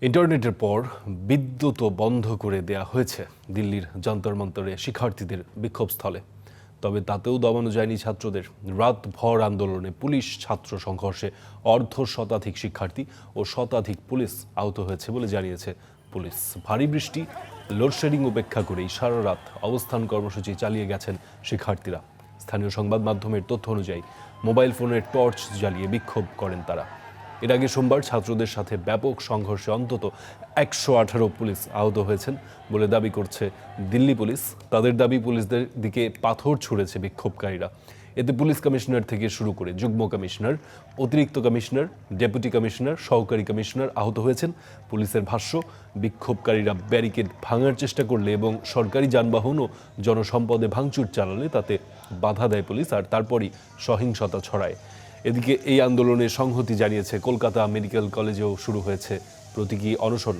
ইন্টারনেটের পর বিদ্যুৎও বন্ধ করে দেয়া হয়েছে দিল্লির যন্তর মন্তরে শিক্ষার্থীদের বিক্ষোভস্থলে। তবে তাতেও দমানো যায়নি ছাত্রদের। রাতভর আন্দোলনে পুলিশ ছাত্র সংঘর্ষে অর্ধশতাধিক শিক্ষার্থী ও শতাধিক পুলিশ আহত হয়েছে বলে জানিয়েছে পুলিশ। ভারী বৃষ্টি, লোডশেডিং উপেক্ষা করেই সারা রাত অবস্থান কর্মসূচি চালিয়ে গেছেন শিক্ষার্থীরা। স্থানীয় সংবাদ মাধ্যমের তথ্য অনুযায়ী মোবাইল ফোনের টর্চ জ্বালিয়ে বিক্ষোভ করেন তারা। এর আগে সোমবার ছাত্রদের সাথে ব্যাপক সংঘর্ষে অন্তত 118 পুলিশ আহত হয়েছেন বলে দাবি করছে দিল্লি পুলিশ। তাদের দাবি, পুলিশদের দিকে পাথর ছুঁড়েছে বিক্ষোভকারীরা। এতে পুলিশ কমিশনার থেকে শুরু করে যুগ্ম কমিশনার, অতিরিক্ত কমিশনার, ডেপুটি কমিশনার, সহকারী কমিশনার আহত হয়েছেন। পুলিশের ভাষ্য, বিক্ষোভকারীরা ব্যারিকেড ভাঙার চেষ্টা করলে এবং সরকারি যানবাহন ও জনসম্পদে ভাঙচুর চালালে তাতে বাধা দেয় পুলিশ, আর তারপরই সহিংসতা ছড়ায়। এদিকে এই আন্দোলনে সংহতি জানিয়েছে কলকাতা মেডিকেল কলেজেও শুরু হয়েছে প্রতীকী অনশন।